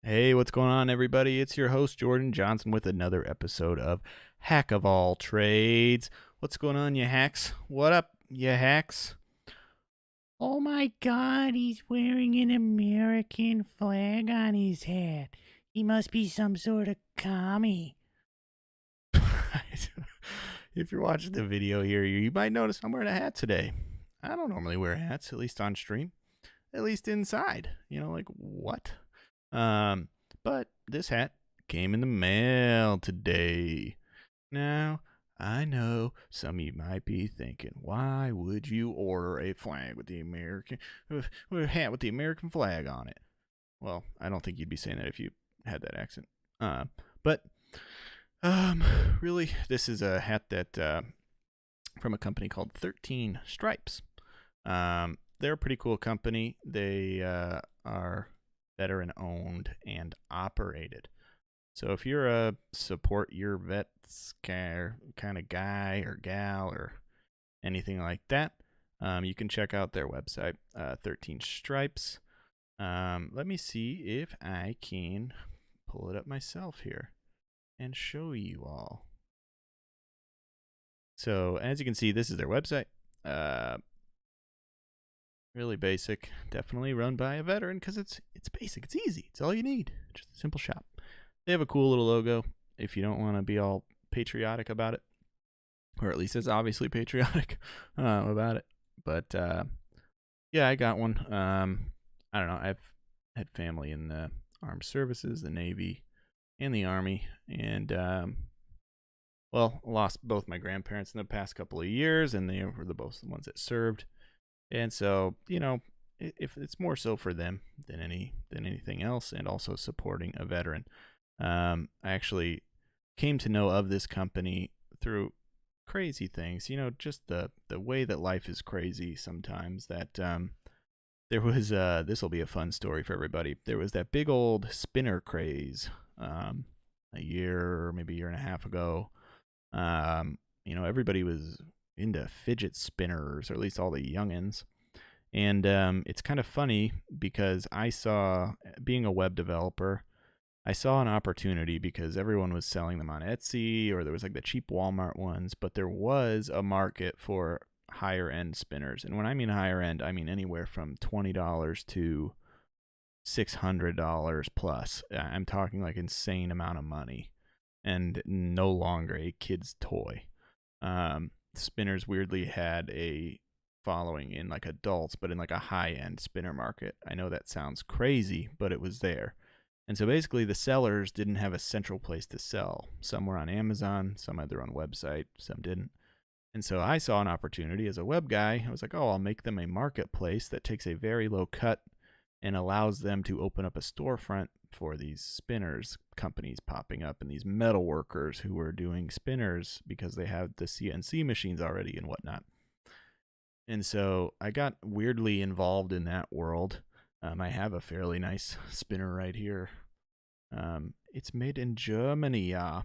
Hey, what's going on, everybody? It's your host, Jordan Johnson, with another episode of Hack of All Trades. What's going on, you hacks? What up, you hacks? Oh my god, he's wearing an American flag on his hat. He must be some sort of commie. If you're watching the video here, you might notice I'm wearing a hat today. I don't normally wear hats, at least on stream, at least inside. Like what? Um, but this hat came in the mail today. Now, I know some of you might be thinking, why would you order a flag with the a hat with the American flag on it? Well, I don't think you'd be saying that if you had that accent. But really, this is a hat that from a company called 13 Stripes. They're a pretty cool company. They are veteran owned and operated. So if you're a support your vets kind of guy or gal or anything like that, you can check out their website, 13 Stripes. Let me see if I can pull it up myself here and show you all. So as you can see, this is their website. Really basic, definitely run by a veteran because it's basic, it's easy, it's all you need, just a simple shop. They have a cool little logo if you don't want to be all patriotic about it, or at least it's obviously patriotic about it. But yeah, I got one. I don't know. I've had family in the armed services, the Navy, and the Army, and well, lost both my grandparents in the past couple of years, and they were both the ones that served. And so, if it's more so for them than anything else, and also supporting a veteran. I actually came to know of this company through crazy things, just the way that life is crazy sometimes. That there was this will be a fun story for everybody. There was that big old spinner craze a year or maybe a year and a half ago. Everybody was into fidget spinners, or at least all the youngins. And it's kind of funny because I saw, being a web developer, I saw an opportunity because everyone was selling them on Etsy, or there was like the cheap Walmart ones, but there was a market for higher end spinners. And when I mean higher end, I mean anywhere from $20 to $600 plus. I'm talking like insane amount of money, and no longer a kid's toy. Spinners weirdly had a following in like adults, but in like a high end spinner market. I know that sounds crazy, but it was there. And so basically, the sellers didn't have a central place to sell. Some were on Amazon, some had their own website, some didn't. And so I saw an opportunity as a web guy. I was like, oh, I'll make them a marketplace that takes a very low cut and allows them to open up a storefront for these spinners companies popping up, and these metal workers who are doing spinners because they have the CNC machines already and whatnot. And so I got weirdly involved in that world. I have a fairly nice spinner right here. It's made in Germany, yeah.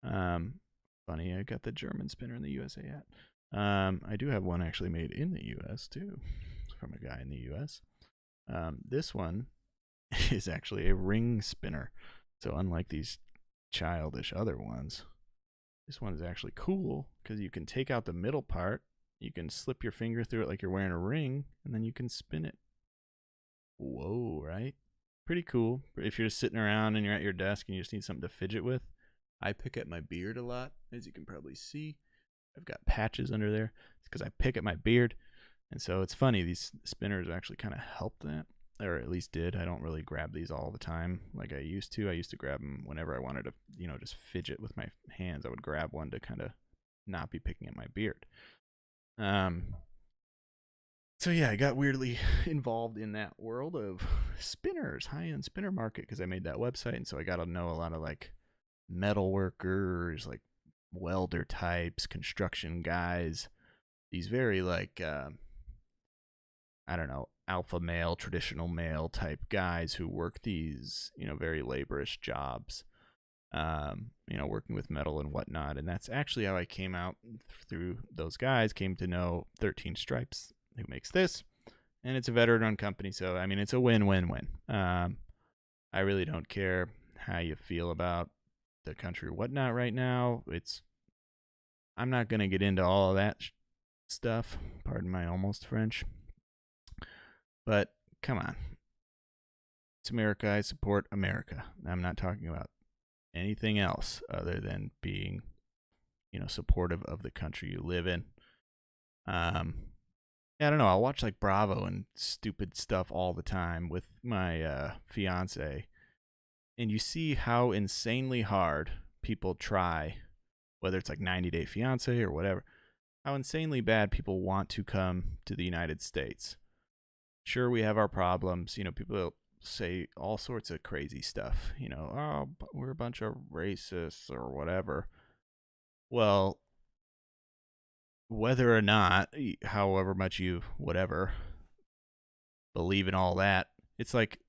Funny, I got the German spinner in the USA yet. I do have one actually made in the US too, from a guy in the US. This one is actually a ring spinner. So unlike these childish other ones, this one is actually cool because you can take out the middle part, you can slip your finger through it like you're wearing a ring, and then you can spin it. Whoa, right? Pretty cool. If you're just sitting around and you're at your desk and you just need something to fidget with. I pick at my beard a lot, as you can probably see. I've got patches under there. It's because I pick at my beard. And so it's funny, these spinners actually kind of help that, or at least did. I don't really grab these all the time like I used to. I used to grab them whenever I wanted to, just fidget with my hands. I would grab one to kind of not be picking at my beard. So yeah, I got weirdly involved in that world of spinners, high-end spinner market, because I made that website, and so I got to know a lot of like metal workers, like welder types, construction guys, these very like I don't know, alpha male, traditional male type guys who work these, very laborious jobs. Working with metal and whatnot. And that's actually how I came out through those guys, came to know 13 Stripes, who makes this. And it's a veteran owned company. So, I mean, it's a win win win. I really don't care how you feel about the country or whatnot right now. I'm not gonna get into all of that stuff. Pardon my almost French, but come on, it's America. I support America. I'm not talking about anything else other than being, supportive of the country you live in. Um, yeah, I don't know. I'll watch like Bravo and stupid stuff all the time with my fiance, and you see how insanely hard people try, whether it's like 90 Day Fiance or whatever, how insanely bad people want to come to the United States. Sure, we have our problems. People say all sorts of crazy stuff. Oh, we're a bunch of racists or whatever. Well, whether or not, however much you, whatever, believe in all that, it's like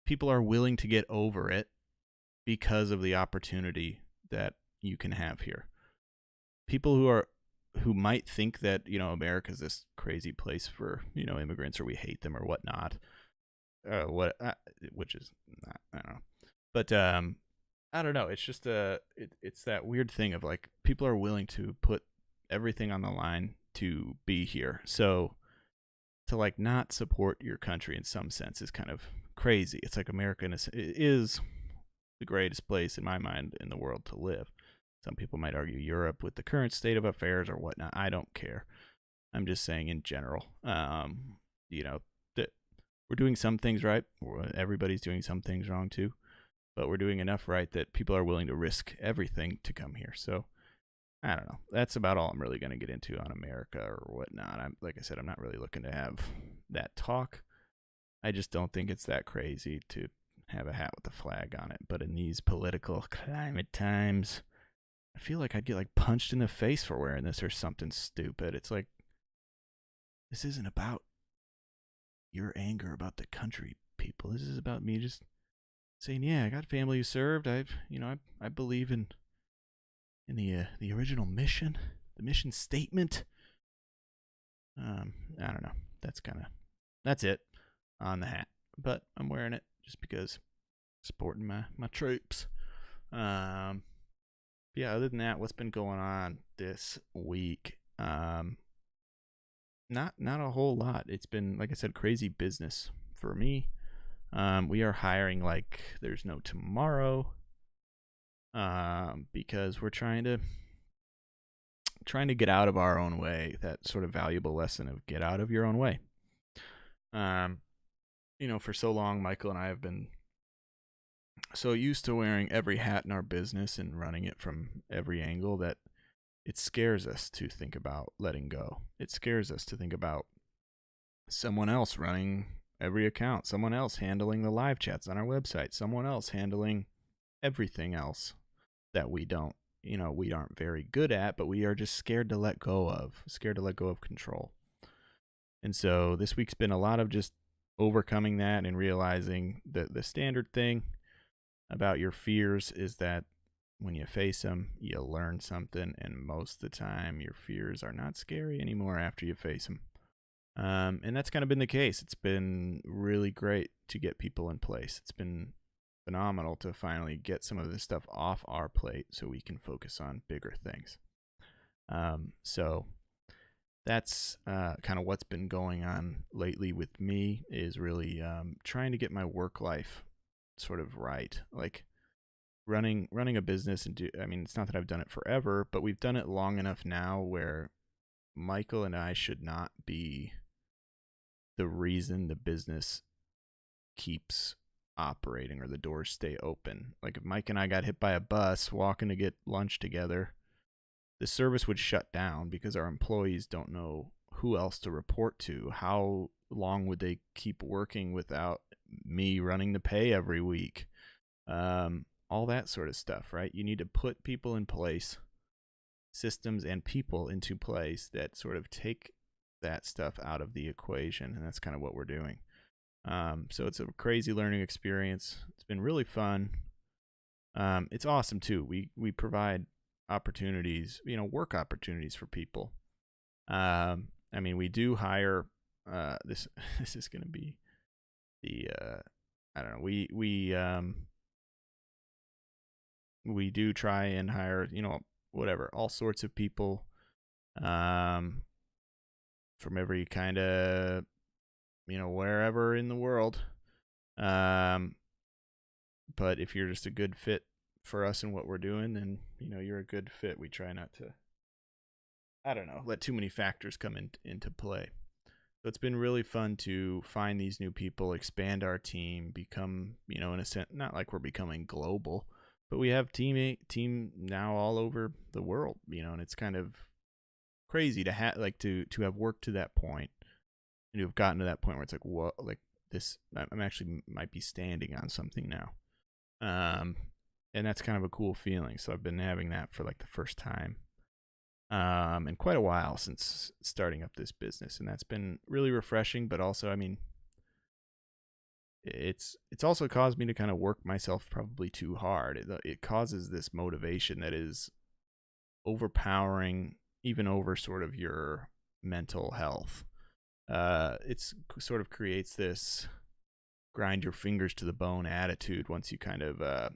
people are willing to get over it because of the opportunity that you can have here. People who might think that America's this crazy place for immigrants, or we hate them or whatnot, which is not, I don't know, but I don't know. It's just it's that weird thing of like people are willing to put everything on the line to be here. So to like not support your country in some sense is kind of crazy. It's like America is the greatest place in my mind in the world to live. Some people might argue Europe with the current state of affairs or whatnot. I don't care. I'm just saying in general. That we're doing some things right. Everybody's doing some things wrong too, but we're doing enough right that people are willing to risk everything to come here. So I don't know. That's about all I'm really going to get into on America or whatnot. Like I said, I'm not really looking to have that talk. I just don't think it's that crazy to have a hat with a flag on it. But in these political climate times, I feel like I'd get like punched in the face for wearing this or something stupid. It's like, this isn't about your anger about the country, people. This is about me just saying, yeah, I got family who served. I believe in the original mission, the mission statement. I don't know. That's it on the hat, but I'm wearing it just because supporting my troops. Yeah. Other than that, what's been going on this week? Not a whole lot. It's been, like I said, crazy business for me. We are hiring like there's no tomorrow. Because we're trying to get out of our own way. That sort of valuable lesson of get out of your own way. For so long, Michael and I have been so used to wearing every hat in our business and running it from every angle that it scares us to think about letting go. It scares us to think about someone else running every account, someone else handling the live chats on our website, someone else handling everything else that we aren't very good at, but we are just scared to let go of control. And so this week's been a lot of just overcoming that and realizing that the standard thing about your fears is that when you face them, you learn something, and most of the time your fears are not scary anymore after you face them. And that's kind of been the case. It's been really great to get people in place. It's been phenomenal to finally get some of this stuff off our plate so we can focus on bigger things. So that's kind of what's been going on lately with me, is really trying to get my work life sort of right. Like running a business it's not that I've done it forever, but we've done it long enough now where Michael and I should not be the reason the business keeps operating or the doors stay open. Like if Mike and I got hit by a bus walking to get lunch together, the service would shut down because our employees don't know who else to report to. How long would they keep working without me running the pay every week? All that sort of stuff, right? You need to put people in place, systems and people into place that sort of take that stuff out of the equation, and that's kind of what we're doing. So it's a crazy learning experience. It's been really fun. It's awesome too. We provide opportunities, work opportunities for people. We do hire. This this is going to be the I don't know. We do try and hire, whatever, all sorts of people, um, from every kind of, wherever in the world. Um, but if you're just a good fit for us and what we're doing, then you're a good fit. We try not to, I don't know, let too many factors come into play. So it's been really fun to find these new people, expand our team, become, in a sense, not like we're becoming global, but we have team now all over the world, and it's kind of crazy to have to have worked to that point and to have gotten to that point where it's like, what, like this, I'm actually might be standing on something now. And that's kind of a cool feeling. So I've been having that for like the first time in quite a while since starting up this business, and that's been really refreshing. But also, I mean, it's also caused me to kind of work myself probably too hard. It causes this motivation that is overpowering, even over sort of your mental health. It's sort of creates this grind your fingers to the bone attitude once you kind of it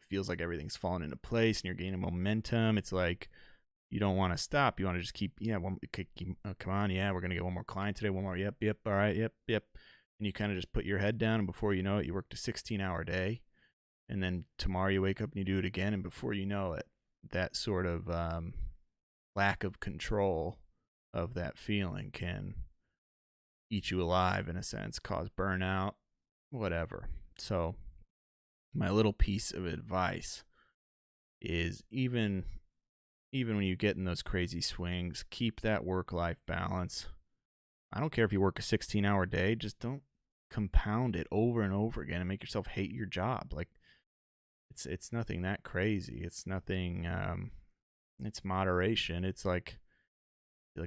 feels like everything's falling into place and you're gaining momentum. It's like you don't want to stop. You want to just keep, come on, yeah, we're going to get one more client today, one more, yep, all right, yep. And you kind of just put your head down, and before you know it, you worked a 16-hour day, and then tomorrow you wake up and you do it again, and before you know it, that sort of lack of control of that feeling can eat you alive in a sense, cause burnout, whatever. So my little piece of advice is even when you get in those crazy swings, keep that work-life balance. I don't care if you work a 16-hour day, just don't compound it over and over again and make yourself hate your job. Like it's nothing that crazy. It's nothing it's moderation. It's like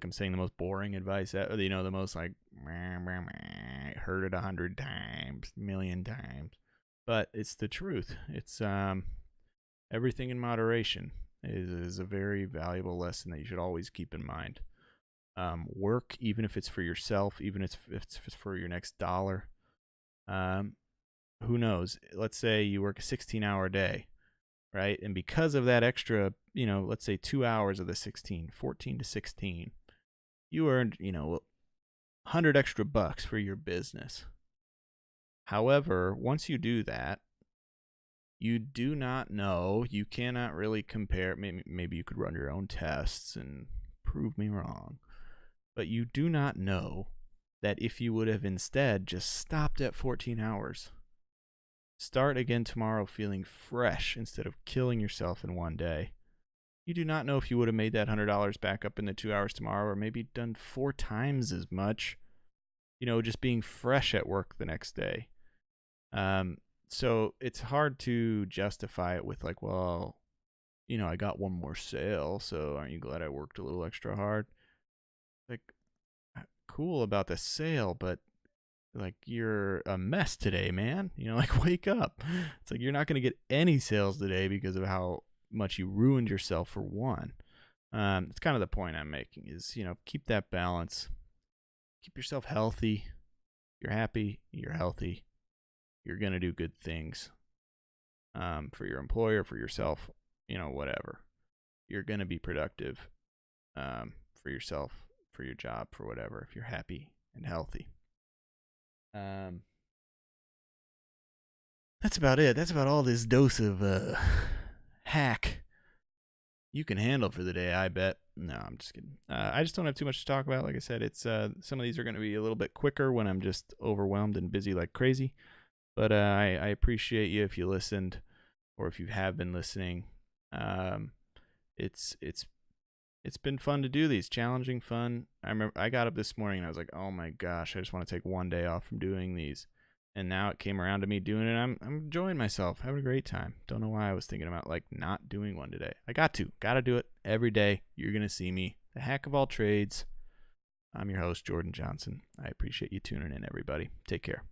I'm saying the most boring advice ever, the most like heard it 100 times, million times. But it's the truth. It's everything in moderation is a very valuable lesson that you should always keep in mind. Work, even if it's for yourself, even if it's for your next dollar. Who knows? Let's say you work a 16-hour day, right? And because of that extra, let's say 2 hours of the 16, 14 to 16, you earned, 100 extra bucks for your business. However, once you do that, you do not know, you cannot really compare. Maybe you could run your own tests and prove me wrong, but you do not know that if you would have instead just stopped at 14 hours, start again tomorrow feeling fresh instead of killing yourself in one day, you do not know if you would have made that $100 back up in the 2 hours tomorrow, or maybe done 4 times as much, just being fresh at work the next day. So it's hard to justify it with like, well, I got one more sale, so aren't you glad I worked a little extra hard? Like, cool about the sale, but like, you're a mess today, man. Like, wake up. It's like you're not going to get any sales today because of how much you ruined yourself for one. It's kind of the point I'm making is, keep that balance. Keep yourself healthy. You're happy, you're healthy, you're going to do good things for your employer, for yourself, whatever. You're going to be productive for yourself, for your job, for whatever, if you're happy and healthy. That's about it. That's about all this dose of hack you can handle for the day, I bet. No, I'm just kidding. I just don't have too much to talk about. Like I said, it's some of these are going to be a little bit quicker when I'm just overwhelmed and busy like crazy. But I appreciate you if you listened, or if you have been listening. It's been fun to do these, challenging, fun. I remember I got up this morning and I was like, oh my gosh, I just want to take one day off from doing these. And now it came around to me doing it. I'm enjoying myself, having a great time. Don't know why I was thinking about like not doing one today. I got to do it every day. You're gonna see me, the hack of all trades. I'm your host, Jordan Johnson. I appreciate you tuning in, everybody. Take care.